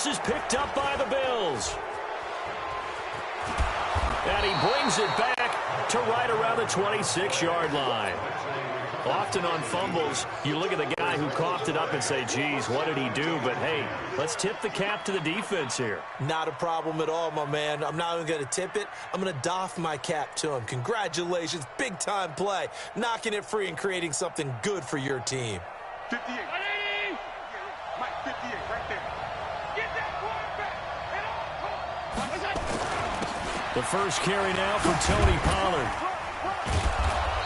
This is picked up by the Bills. And he brings it back to right around the 26-yard line. Often on fumbles, you look at the guy who coughed it up and say, geez, what did he do? But, hey, let's tip the cap to the defense here. Not a problem at all, my man. I'm not even going to tip it. I'm going to doff my cap to him. Congratulations. Big-time play. Knocking it free and creating something good for your team. 58. Mike, 58 right there. Get that quarterback. The first carry now for Tony Pollard.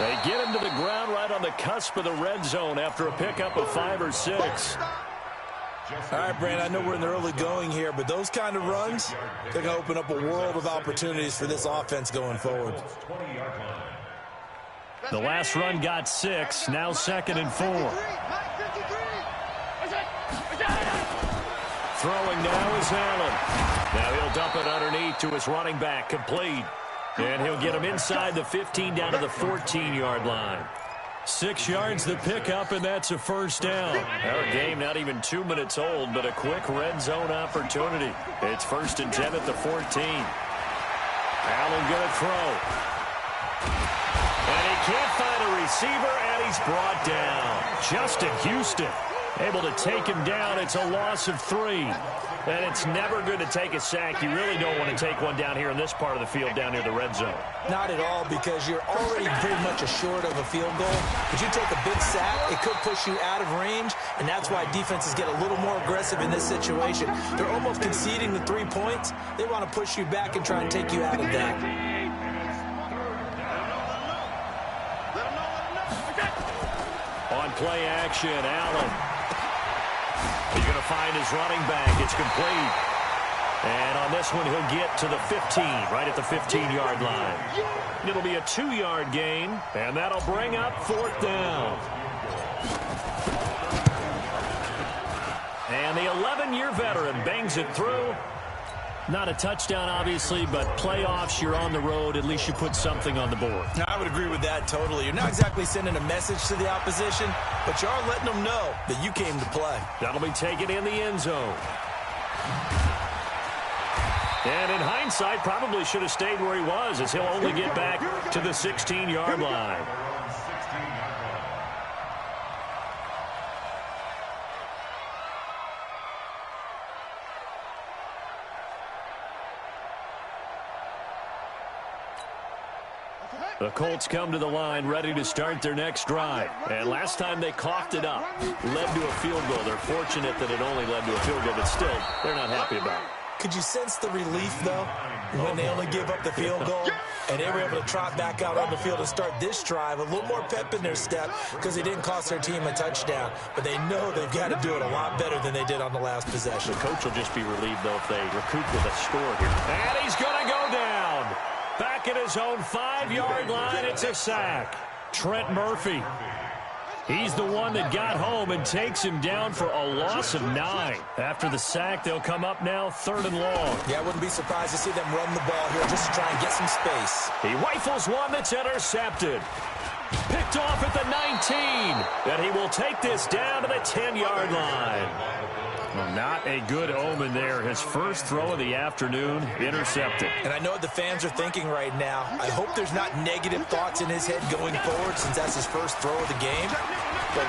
They get him to the ground right on the cusp of the red zone after a pickup of 5 or 6. All right, Brand, I know we're in the early going here, but those kind of runs, they're going to open up a world of opportunities for this offense going forward. The last run got 6, now 2nd and 4. Throwing now is Allen. Now he'll dump it underneath to his running back, complete. And he'll get him inside the 15 down to the 14-yard line. 6 yards the pickup, and that's a first down. Our game not even 2 minutes old, but a quick red zone opportunity. It's 1st and 10 at the 14. Allen going to throw. And he can't find a receiver, and he's brought down. Justin Houston able to take him down. It's a loss of 3. And it's never good to take a sack. You really don't want to take one down here in this part of the field down near the red zone. Not at all, because you're already pretty much assured of a field goal. But you take a big sack, it could push you out of range, and that's why defenses get a little more aggressive in this situation. They're almost conceding the 3 points. They want to push you back and try and take you out of that. On play action, Allen. He's going to find his running back. It's complete. And on this one, he'll get to the 15, right at the 15-yard line. It'll be a 2-yard gain, and that'll bring up 4th down. And the 11-year veteran bangs it through. Not a touchdown, obviously, but playoffs, you're on the road. At least you put something on the board. No, I would agree with that totally. You're not exactly sending a message to the opposition, but you are letting them know that you came to play. That'll be taken in the end zone. And in hindsight, probably should have stayed where he was, as he'll only get back to the 16-yard line. The Colts come to the line ready to start their next drive. And last time they coughed it up, led to a field goal. They're fortunate that it only led to a field goal, but still, they're not happy about it. Could you sense the relief, though, when they only give up the field goal? And they were able to trot back out on the field and start this drive. A little more pep in their step because they didn't cost their team a touchdown. But they know they've got to do it a lot better than they did on the last possession. The coach will just be relieved, though, if they recoup with a score here. And he's going to go down. Back at his own 5-yard line, it's a sack. Trent Murphy. He's the one that got home and takes him down for a loss of 9. After the sack, they'll come up now 3rd and long. Yeah, I wouldn't be surprised to see them run the ball here just to try and get some space. He rifles one that's intercepted. Picked off at the 19. And he will take this down to the 10-yard line. Well, not a good omen there. His first throw of the afternoon, intercepted. And I know what the fans are thinking right now. I hope there's not negative thoughts in his head going forward since that's his first throw of the game. But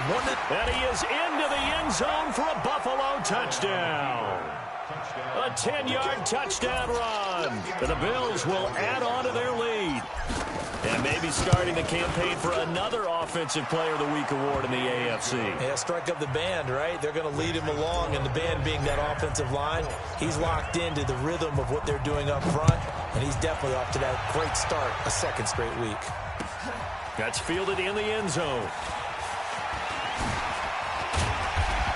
and he is into the end zone for a Buffalo touchdown. A 10-yard touchdown run. And the Bills will add on to their lead. And maybe starting the campaign for another Offensive Player of the Week award in the AFC. Yeah, strike up the band, right? They're going to lead him along, and the band being that offensive line, he's locked into the rhythm of what they're doing up front, and he's definitely off to that great start, a 2nd straight week. That's fielded in the end zone.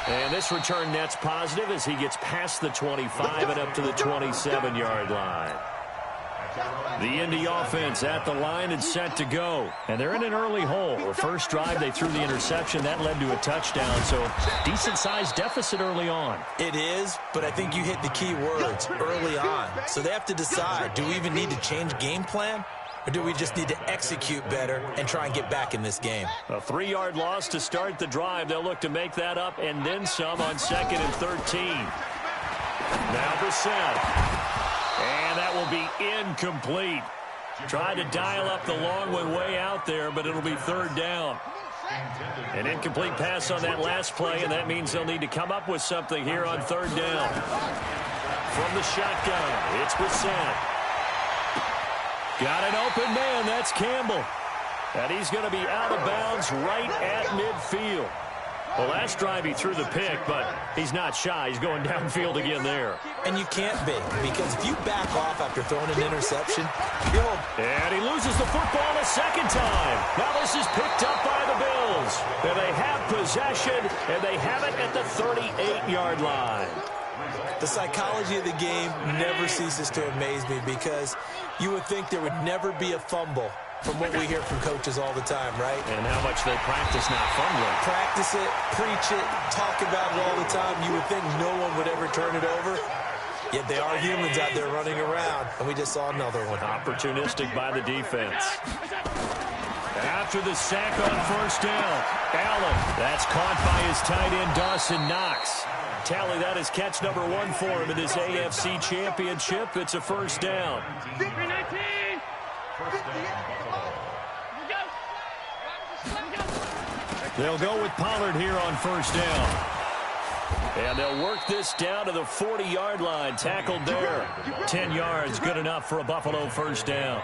And this return net's positive as he gets past the 25 and up to the 27-yard line. The Indy offense at the line and set to go. And they're in an early hole. The first drive, they threw the interception. That led to a touchdown. So decent-sized deficit early on. It is, but I think you hit the key words, early on. So they have to decide, do we even need to change game plan? Or do we just need to execute better and try and get back in this game? A 3-yard loss to start the drive. They'll look to make that up and then some on 2nd and 13. Now Brissett. And that will be incomplete. Tried to dial up the long one way out there, but it'll be third down. An incomplete pass on that last play, and that means they'll need to come up with something here on third down. From the shotgun, it's Brissett. Got an open man, that's Campbell. And he's going to be out of bounds right at midfield. Well, last drive he threw the pick, but he's not shy. He's going downfield again there. And you can't be, because if you back off after throwing an interception, you'll... And he loses the football a second time. Now this is picked up by the Bills. And they have possession, and they have it at the 38-yard line. The psychology of the game never ceases to amaze me, because you would think there would never be a fumble from what we hear from coaches all the time, right? And how much they practice not fumbling. Practice it, preach it, talk about it all the time. You would think no one would ever turn it over. Yet they are humans out there running around, and we just saw another one. Opportunistic by the defense. After the sack on first down, Allen. That's caught by his tight end, Dawson Knox. Tally, that is catch number 1 for him in this AFC Championship. It's a first down. They'll go with Pollard here on first down. And they'll work this down to the 40-yard line. Tackled there. 10 yards, good enough for a Buffalo first down.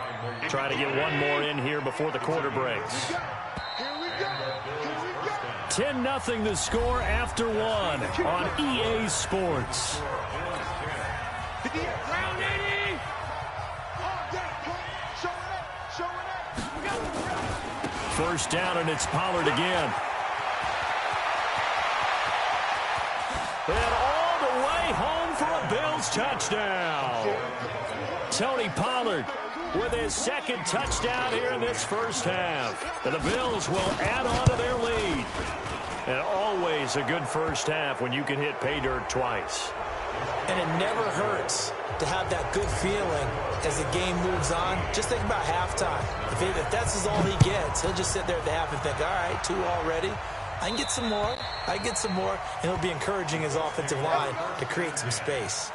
Try to get one more in here before the quarter breaks. 10-0 the score after one on EA Sports. First down, and it's Pollard again. And all the way home for a Bills touchdown. Tony Pollard with his second touchdown here in this first half. And the Bills will add on to their lead. And always a good first half when you can hit pay dirt twice. And it never hurts to have that good feeling as the game moves on. Just think about halftime. If that's all he gets, he'll just sit there at the half and think, all right, 2 already. I can get some more. I can get some more. And he'll be encouraging his offensive line to create some space.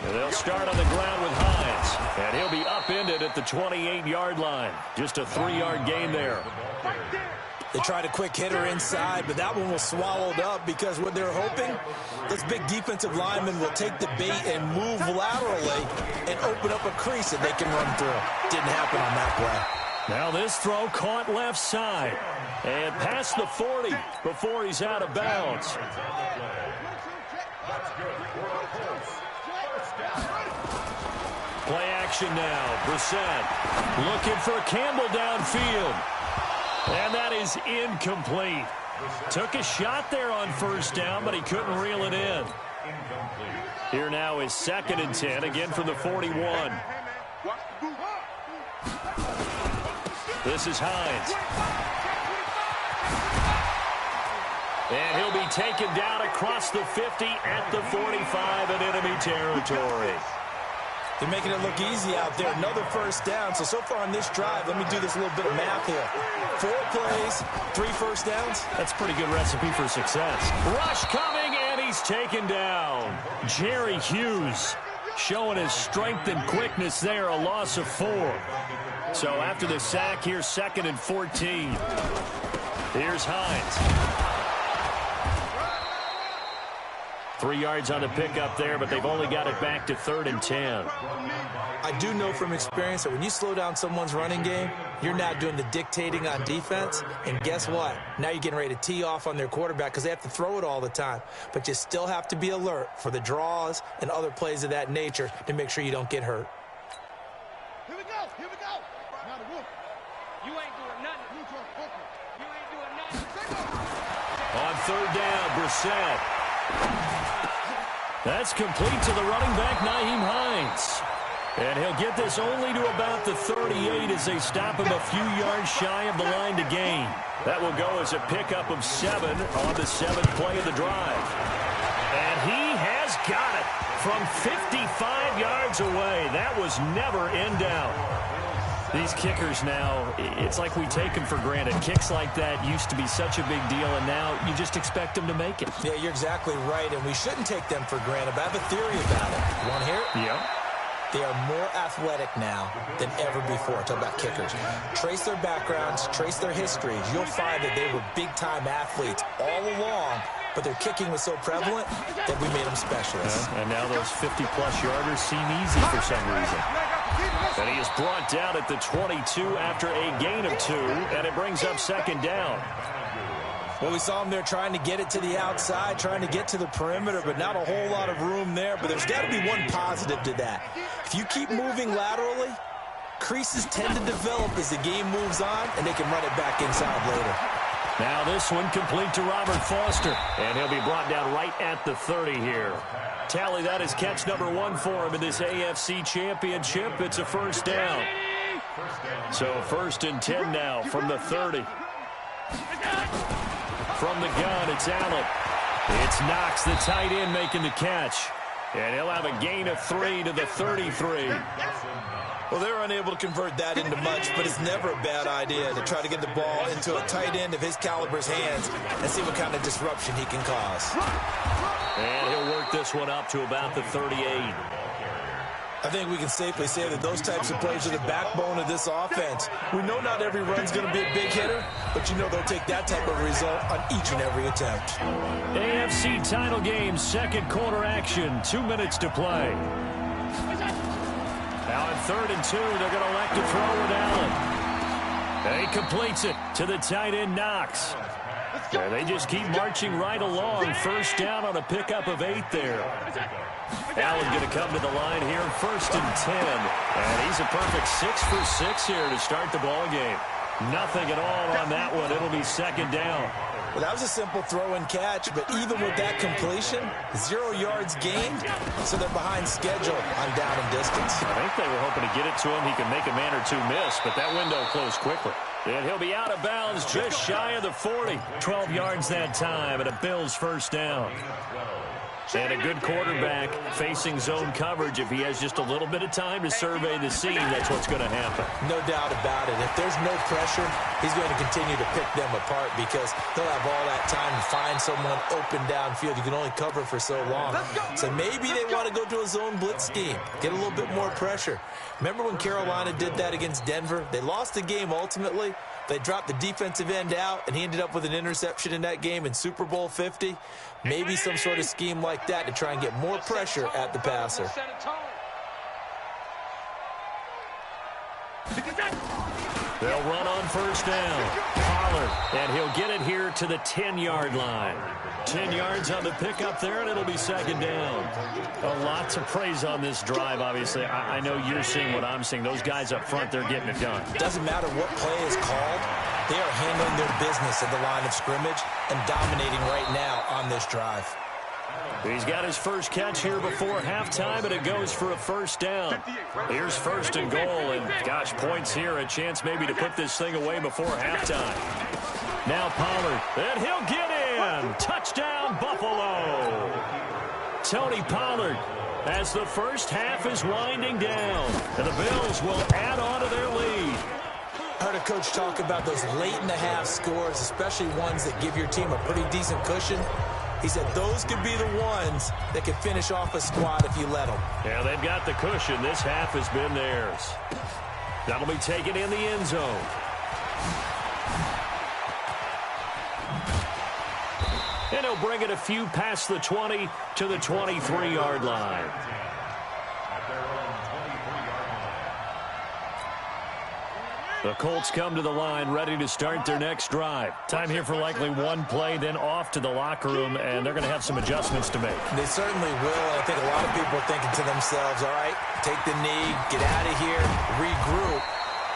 And they'll start on the ground with Hines. And he'll be upended at the 28-yard line. Just a 3-yard gain there. They tried a quick hitter inside, but that one was swallowed up because what they're hoping, this big defensive lineman will take the bait and move laterally and open up a crease that they can run through. Didn't happen on that play. Now this throw caught left side. And past the 40 before he's out of bounds. Play action now. Brissett looking for Campbell downfield. And that is incomplete. Took a shot there on first down, but he couldn't reel it in. Here now is 2nd and 10, again from the 41. This is Hines. And he'll be taken down across the 50 at the 45 in enemy territory. They're making it look easy out there. Another first down. So far on this drive, let me do this little bit of math here. 4 plays, 3 first downs. That's a pretty good recipe for success. Rush coming, and he's taken down. Jerry Hughes showing his strength and quickness there, a loss of 4. So after the sack, here's 2nd and 14. Here's Hines. 3 yards on the pickup there, but they've only got it back to 3rd and 10. I do know from experience that when you slow down someone's running game, you're now doing the dictating on defense. And guess what? Now you're getting ready to tee off on their quarterback because they have to throw it all the time. But you still have to be alert for the draws and other plays of that nature to make sure you don't get hurt. Here we go. Here we go. Now the wolf. You ain't doing nothing. You ain't doing nothing. On 3rd down, Brissett. That's complete to the running back, Nyheim Hines. And he'll get this only to about the 38 as they stop him a few yards shy of the line to gain. That will go as a pickup of 7 on the 7th play of the drive. And he has got it from 55 yards away. That was never in doubt. These kickers now, it's like we take them for granted. Kicks like that used to be such a big deal, and now you just expect them to make it. Yeah, you're exactly right, and we shouldn't take them for granted. But I have a theory about it. You want to hear it? Yeah. They are more athletic now than ever before. Talk about kickers. Trace their backgrounds, trace their histories. You'll find that they were big-time athletes all along, but their kicking was so prevalent that we made them specialists. And now those 50-plus yarders seem easy for some reason. And he is brought down at the 22 after a gain of 2, and it brings up second down. Well, we saw him there trying to get it to the outside, trying to get to the perimeter, but not a whole lot of room there. But there's got to be one positive to that. If you keep moving laterally, creases tend to develop as the game moves on, and they can run it back inside later. Now this one complete to Robert Foster, and he'll be brought down right at the 30 here. Tally, that is catch number 1 for him in this AFC Championship. It's a first down. So 1st and 10 now from the 30. From the gun, it's Allen. It's Knox, the tight end, making the catch. And he'll have a gain of 3 to the 33. Well, they're unable to convert that into much, but it's never a bad idea to try to get the ball into a tight end of his caliber's hands and see what kind of disruption he can cause. And he'll work this one up to about the 38. I think we can safely say that those types of plays are the backbone of this offense. We know not every run's going to be a big hitter, but you know they'll take that type of result on each and every attempt. AFC title game, second quarter action, 2 minutes to play. Now on 3rd and 2, they're going to elect to throw with Allen. And he completes it to the tight end, Knox. And they just keep marching right along. First down on a pickup of 8 there. Allen going to come to the line here, 1st and 10. And he's a perfect 6 for 6 here to start the ball game. Nothing at all on that one. It'll be second down. Well, that was a simple throw and catch, but even with that completion, 0 yards gained, so they're behind schedule on down and distance. I think they were hoping to get it to him. He could make a man or two miss, but that window closed quickly. And he'll be out of bounds just shy of the 40. 12 yards that time, and a Bills first down. And a good quarterback facing zone coverage. If he has just a little bit of time to survey the scene, that's what's going to happen. No doubt about it. If there's no pressure, he's going to continue to pick them apart because they'll have all that time to find someone open downfield. You can only cover for so long. So maybe they want to go to a zone blitz scheme, get a little bit more pressure. Remember when Carolina did that against Denver? They lost the game ultimately. They dropped the defensive end out, and he ended up with an interception in that game in Super Bowl 50. Maybe some sort of scheme like that to try and get more pressure at the passer. They'll run on first down. Pollard, and he'll get it here to the 10-yard line. 10 yards on the pickup there, and it'll be second down. A lot to praise on this drive, obviously. I know you're seeing what I'm seeing. Those guys up front, they're getting it done. Doesn't matter what play is called. They are handling their business at the line of scrimmage and dominating right now on this drive. He's got his first catch here before halftime, and it goes for a first down. Here's 1st and goal, and gosh, points here, a chance maybe to put this thing away before halftime. Now Pollard, and he'll get in. Touchdown, Buffalo. Tony Pollard as the first half is winding down, and the Bills will add on to their lead. I heard a coach talk about those late-in-the-half scores, especially ones that give your team a pretty decent cushion. He said those could be the ones that could finish off a squad if you let them. Yeah, they've got the cushion. This half has been theirs. That'll be taken in the end zone. And he'll bring it a few past the 20 to the 23-yard line. The Colts come to the line ready to start their next drive. Time here for likely one play, then off to the locker room, and they're going to have some adjustments to make. They certainly will, and I think a lot of people are thinking to themselves, all right, take the knee, get out of here, regroup.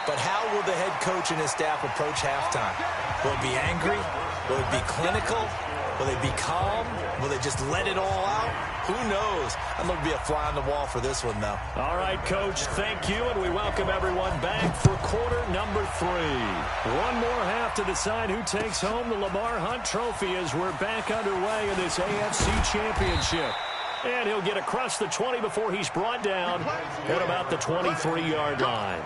But how will the head coach and his staff approach halftime? Will it be angry? Will it be clinical? Will they be calm? Will they just let it all out? Who knows? I'm going to be a fly on the wall for this one, though. All right, Coach, thank you, and we welcome everyone back for quarter number 3. One more half to decide who takes home the Lamar Hunt Trophy as we're back underway in this AFC Championship. And he'll get across the 20 before he's brought down at about the 23-yard line.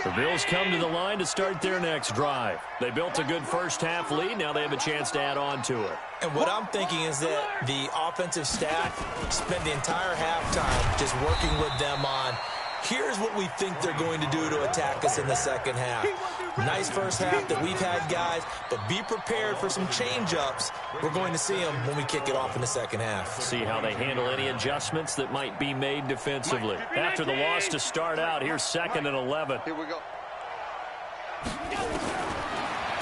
The Bills come to the line to start their next drive. They built a good first-half lead. Now they have a chance to add on to it. And what I'm thinking is that the offensive staff spent the entire halftime just working with them on, here's what we think they're going to do to attack us in the second half. Nice first half that we've had, guys, but be prepared for some change-ups. We're going to see them when we kick it off in the second half. See how they handle any adjustments that might be made defensively. After the loss to start out, here's 2nd and 11. Here we go.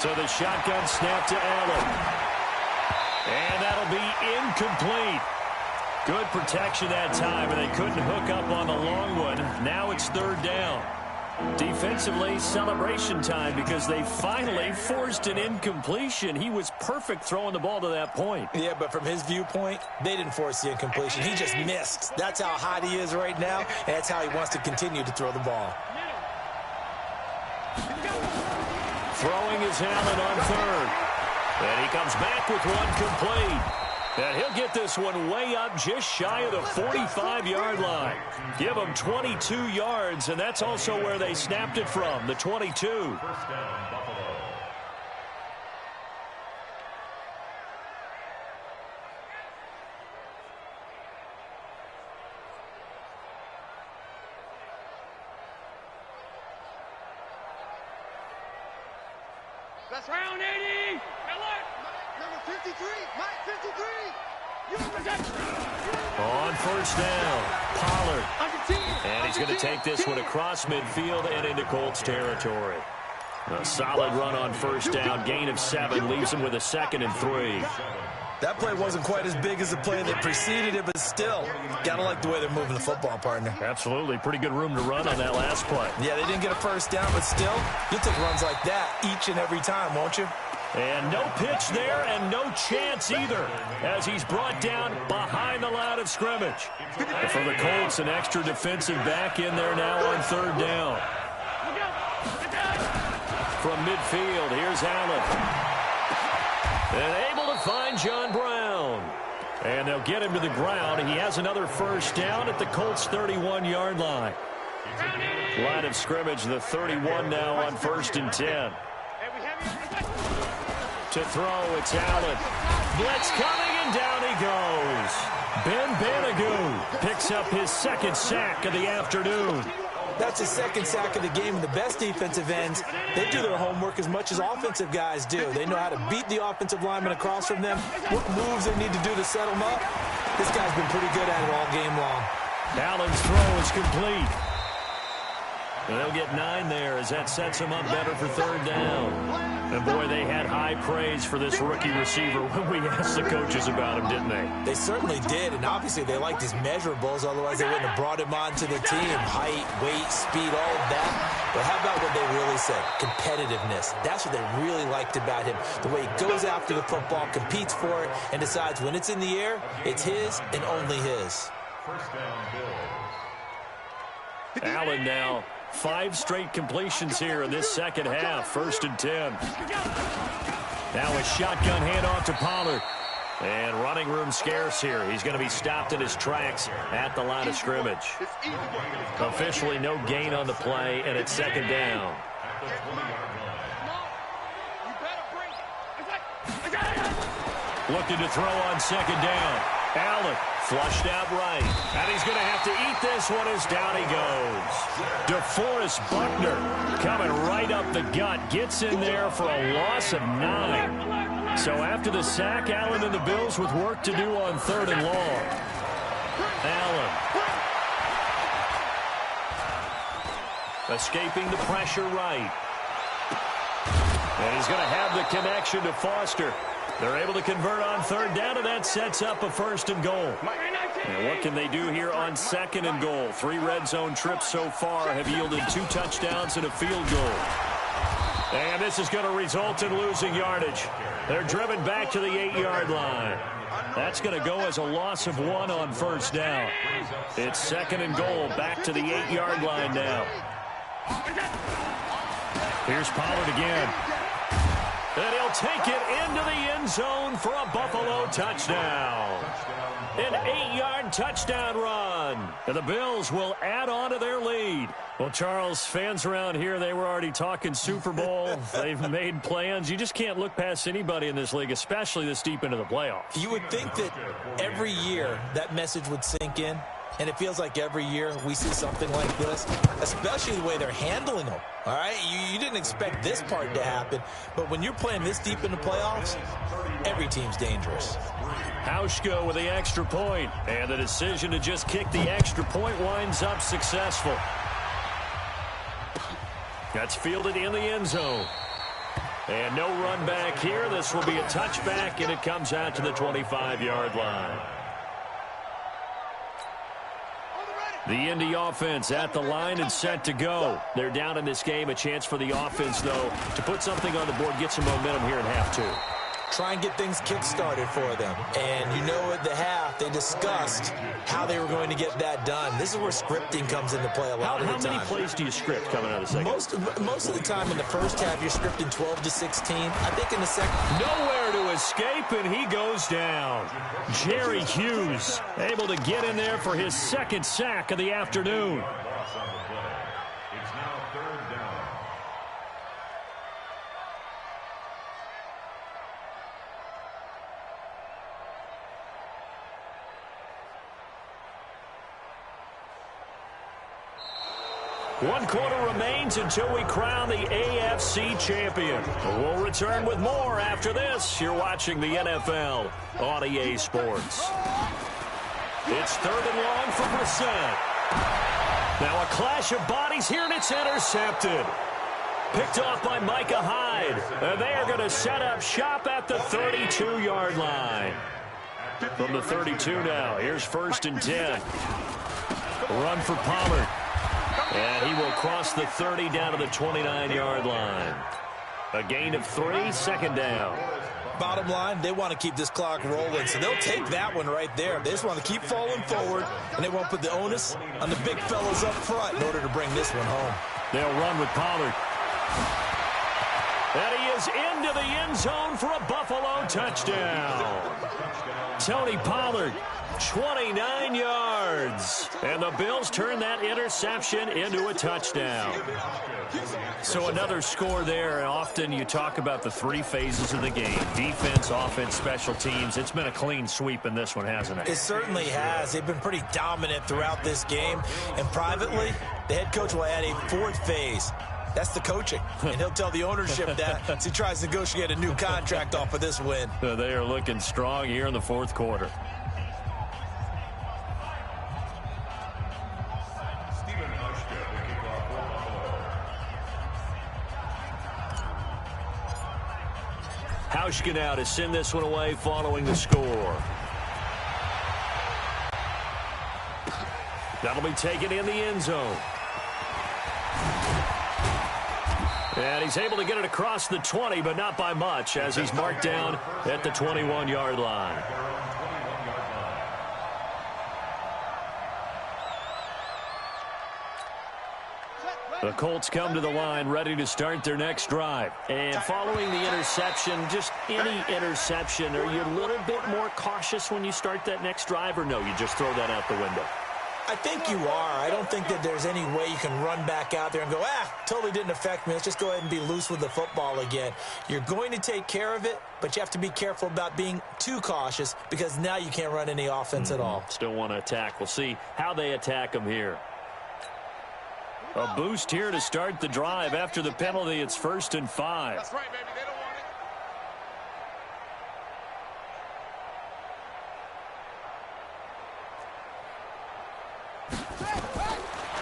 So the shotgun snap to Allen. And that'll be incomplete. Good protection that time, and they couldn't hook up on the long one. Now it's 3rd down. Defensively, celebration time because they finally forced an incompletion. He was perfect throwing the ball to that point. Yeah, but from his viewpoint, they didn't force the incompletion. He just missed. That's how hot he is right now, and that's how he wants to continue to throw the ball. Throwing is Allen on 3rd. And he comes back with one complete. And he'll get this one way up just shy of the 45-yard line. Give him 22 yards, and that's also where they snapped it from, the 22. That's round 80. Number 53. Mike 53. On 1st down, Pollard. And he's going to take this one across midfield and into Colts territory. A solid run on 1st down. Gain of 7 leaves him with a 2nd and 3. That play wasn't quite as big as the play that preceded it, but still, gotta like the way they're moving the football, partner. Absolutely. Pretty good room to run on that last play. Yeah, they didn't get a 1st down, but still, you'll take runs like that each and every time, won't you? And no pitch there and no chance either as he's brought down behind the line of scrimmage. And for the Colts, an extra defensive back in there now on 3rd down. From midfield, here's Allen. And able to find John Brown. And they'll get him to the ground. He has another 1st down at the Colts' 31-yard line. Line of scrimmage, the 31 now on 1st and 10. To throw, it's Allen. Blitz coming, and down he goes. Ben Banagou picks up his 2nd sack of the afternoon. That's his 2nd sack of the game, and the best defensive ends, they do their homework as much as offensive guys do. They know how to beat the offensive lineman across from them, what moves they need to do to set them up. This guy's been pretty good at it all game long. Allen's throw is complete. And they'll get 9 there as that sets them up better for 3rd down. And, boy, they had high praise for this rookie receiver when we asked the coaches about him, didn't they? They certainly did, and obviously they liked his measurables, otherwise they wouldn't have brought him onto the team. Height, weight, speed, all of that. But how about what they really said? Competitiveness. That's what they really liked about him. The way he goes after the football, competes for it, and decides when it's in the air, it's his and only his. Allen now. 5 straight completions here in this second half. 1st and 10. Now a shotgun handoff to Pollard. And running room scarce here. He's going to be stopped in his tracks at the line of scrimmage. Officially no gain on the play, and it's 2nd down. Looking to throw on 2nd down. Allen flushed out right. And he's going to have to eat this one as down he goes. DeForest Buckner coming right up the gut. Gets in there for a loss of 9. So after the sack, Allen and the Bills with work to do on 3rd and long. Allen. Escaping the pressure right. And he's going to have the connection to Foster. They're able to convert on 3rd down, and that sets up a 1st and goal. And what can they do here on 2nd and goal? 3 red zone trips so far have yielded 2 touchdowns and a field goal. And this is going to result in losing yardage. They're driven back to the 8-yard line. That's going to go as a loss of 1 on 1st down. It's 2nd and goal, back to the 8-yard line now. Here's Pollard again. And he'll take it into the end zone for a Buffalo touchdown. An 8-yard touchdown run. And the Bills will add on to their lead. Well, Charles, fans around here, they were already talking Super Bowl. They've made plans. You just can't look past anybody in this league, especially this deep into the playoffs. You would think that every year that message would sink in. And it feels like every year we see something like this, especially the way they're handling them. All right, you didn't expect this part to happen, but when you're playing this deep in the playoffs, every team's dangerous. Hauschka with the extra point, and the decision to just kick the extra point winds up successful. That's fielded in the end zone. And no run back here. This will be a touchback, and it comes out to the 25-yard line. The Indy offense at the line and set to go. They're down in this game. A chance for the offense, though, to put something on the board, get some momentum here in half two. Try and get things kick-started for them. And you know at the half, they discussed how they were going to get that done. This is where scripting comes into play a lot of the time. How many plays do you script coming out of the second? Most of the time in the first half, you're scripting 12 to 16. I think in the second... Nowhere to escape, and he goes down. Jerry Hughes able to get in there for his second sack of the afternoon. It's now third down. One quarter remains until we crown the AFC champion. We'll return with more after this. You're watching the NFL on EA Sports. It's third and long for Brissett. Now a clash of bodies here, and it's intercepted. Picked off by Micah Hyde. And they are going to set up shop at the 32-yard line. From the 32 now, here's first and 10. Run for Pollard. And he will cross the 30 down to the 29-yard line. A gain of 3, second down. Bottom line, they want to keep this clock rolling, so they'll take that one right there. They just want to keep falling forward, and they won't put the onus on the big fellas up front in order to bring this one home. They'll run with Pollard. And he is into the end zone for a Buffalo touchdown. Tony Pollard, 29 yards. And the Bills turn that interception into a touchdown. So another score there. And often you talk about the three phases of the game. Defense, offense, special teams. It's been a clean sweep in this one, hasn't it? It certainly has. They've been pretty dominant throughout this game. And privately, the head coach will add a fourth phase. That's the coaching. And he'll tell the ownership that as he tries to negotiate a new contract off of this win. They are looking strong here in the fourth quarter. Hauschka now to send this one away following the score. That'll be taken in the end zone. And he's able to get it across the 20, but not by much, as he's marked down at the 21-yard line. The Colts come to the line, ready to start their next drive. And following the interception, just any interception, are you a little bit more cautious when you start that next drive, or no, you just throw that out the window? I think you are. I don't think that there's any way you can run back out there and go, totally didn't affect me. Let's just go ahead and be loose with the football again. You're going to take care of it, but you have to be careful about being too cautious because now you can't run any offense at all. Still want to attack. We'll see how they attack them here. A boost here to start the drive. After the penalty, it's 1st and 5. That's right, baby. They don't want it.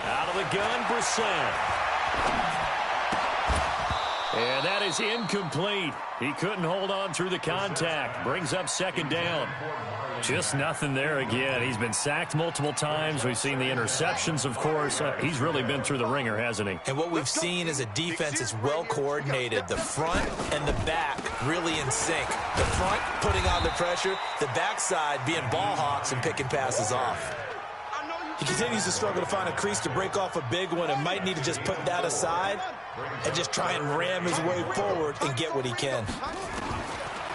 Out of the gun, Brissett. And that is incomplete. He couldn't hold on through the contact. Brings up second down. Just nothing there again. He's been sacked multiple times. We've seen the interceptions, of course. He's really been through the ringer, hasn't he? And what we've seen is a defense that's well coordinated. The front and the back really in sync. The front putting on the pressure, the backside being ball hawks and picking passes off. He continues to struggle to find a crease to break off a big one and might need to just put that aside and just try and ram his way forward and get what he can.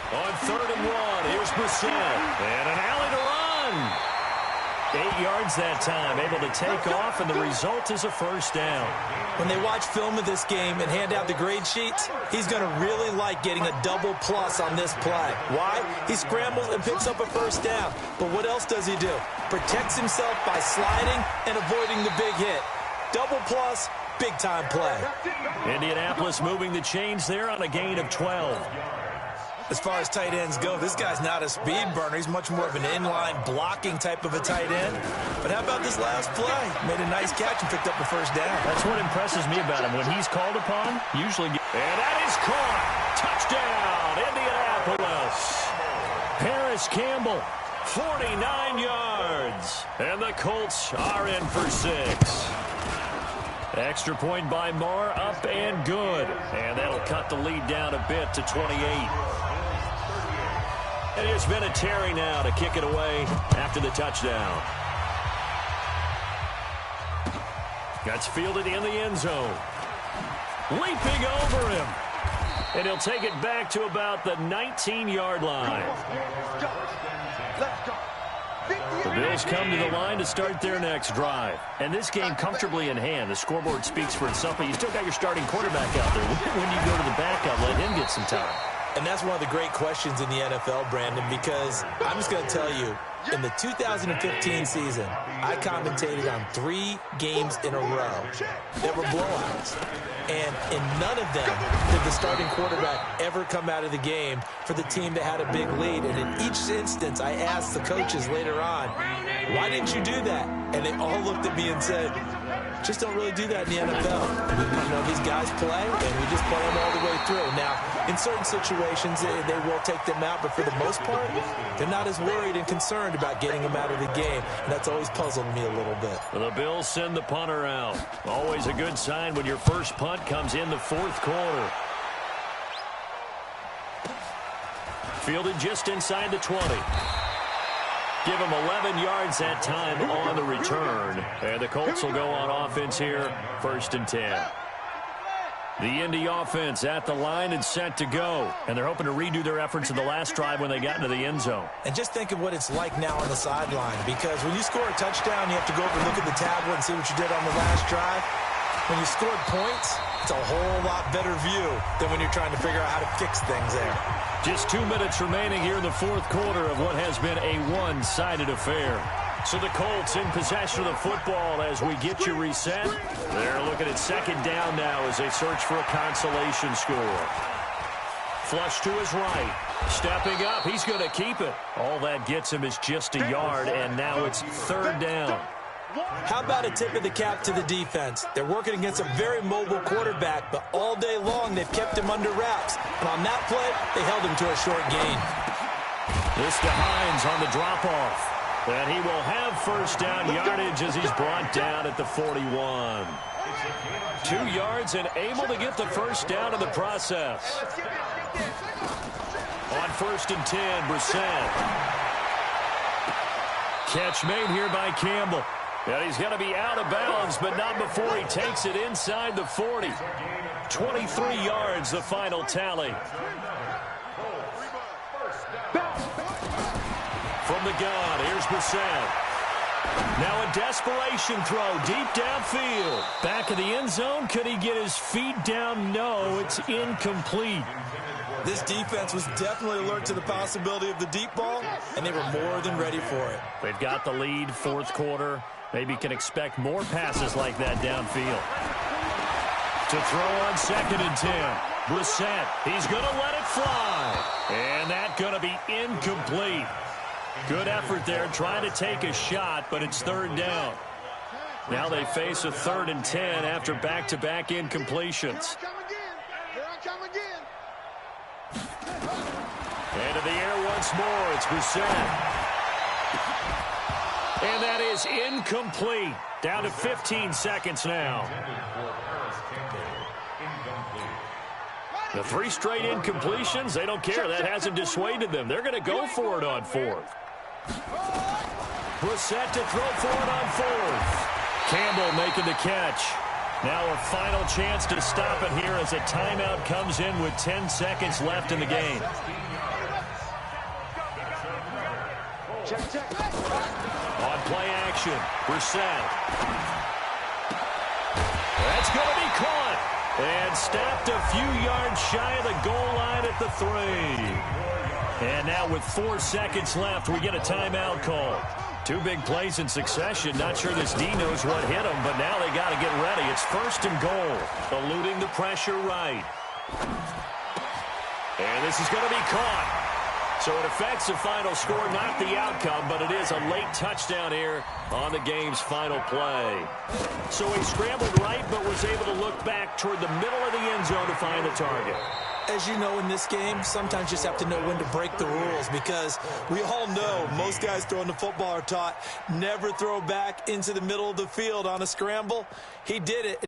On 3rd and 1, here's Brissett. And an alley to run. run. 8 yards that time, able to take off, and the result is a first down. When they watch film of this game and hand out the grade sheets, he's going to really like getting a double plus on this play. Why? He scrambles and picks up a first down. But what else does he do? Protects himself by sliding and avoiding the big hit. Double plus, big-time play. Indianapolis moving the chains there on a gain of 12. As far as tight ends go, this guy's not a speed burner. He's much more of an inline blocking type of a tight end. But how about this last play? Made a nice catch and picked up the first down. That's what impresses me about him. When he's called upon, usually... And that is caught. Touchdown, Indianapolis. Paris Campbell, 49 yards. And the Colts are in for 6. Extra point by Marr, up and good. And that'll cut the lead down a bit to 28. And it's been a Terry now to kick it away after the touchdown. That's fielded in the end zone. Leaping over him. And he'll take it back to about the 19-yard line. The Bills come to the line to start their next drive. And this game comfortably in hand. The scoreboard speaks for itself, but you still got your starting quarterback out there. When you go to the backup, let him get some time. And that's one of the great questions in the NFL, Brandon, because I'm just going to tell you, in the 2015 season, I commentated on 3 games in a row that were blowouts. And in none of them did the starting quarterback ever come out of the game for the team that had a big lead. And in each instance, I asked the coaches later on, why didn't you do that? And they all looked at me and said, just don't really do that in the NFL. You know, these guys play, and we just play them all the way through. Now, in certain situations, they will take them out, but for the most part, they're not as worried and concerned about getting them out of the game, and that's always puzzled me a little bit. The Bills send the punter out. Always a good sign when your first punt comes in the fourth quarter. Fielded just inside the 20. Give him 11 yards that time on the return. And the Colts will go on offense here, 1st and 10. The Indy offense at the line and set to go. And they're hoping to redo their efforts in the last drive when they got into the end zone. And just think of what it's like now on the sideline. Because when you score a touchdown, you have to go over and look at the tablet and see what you did on the last drive. When you scored points, it's a whole lot better view than when you're trying to figure out how to fix things there. Just 2 minutes remaining here in the fourth quarter of what has been a one-sided affair. So the Colts in possession of the football as we get you reset. They're looking at 2nd down now as they search for a consolation score. Flush to his right. Stepping up. He's going to keep it. All that gets him is just a yard, and now it's 3rd down. How about a tip of the cap to the defense? They're working against a very mobile quarterback, but all day long they've kept him under wraps. And on that play, they held him to a short gain. This to Hines on the drop-off. And he will have 1st down yardage as he's brought down at the 41. 2 yards and able to get the 1st down in the process. On 1st and 10, Brissett. Catch made here by Campbell. And he's going to be out of bounds, but not before he takes it inside the 40. 23 yards, the final tally. From the gun, here's Brissett. Now a desperation throw deep downfield. Back of the end zone. Could he get his feet down? No, it's incomplete. This defense was definitely alert to the possibility of the deep ball, and they were more than ready for it. They've got the lead, fourth quarter. Maybe can expect more passes like that downfield. To throw on 2nd and 10. Brissett, he's going to let it fly. And that's going to be incomplete. Good effort there, trying to take a shot, but it's 3rd down. Now they face a 3rd and 10 after back-to-back incompletions. Into the air once more, it's Brissett. And that is incomplete. Down to 15 seconds now. The 3 straight incompletions, they don't care. That hasn't dissuaded them. They're going to go for it on 4th. Brissett to throw for it on 4th. Campbell making the catch. Now a final chance to stop it here as a timeout comes in with 10 seconds left in the game. Check, check. On play action, Brissett. That's going to be caught. And stopped a few yards shy of the goal line at the 3. And now with 4 seconds left, we get a timeout call. 2 big plays in succession. Not sure this D knows what hit him, but now they got to get ready. It's 1st and goal. Eluding the pressure right. And this is going to be caught. So it affects the final score, not the outcome, but it is a late touchdown here on the game's final play. So he scrambled right, but was able to look back toward the middle of the end zone to find the target. As you know, in this game, sometimes you just have to know when to break the rules, because we all know most guys throwing the football are taught never throw back into the middle of the field on a scramble. He did it, and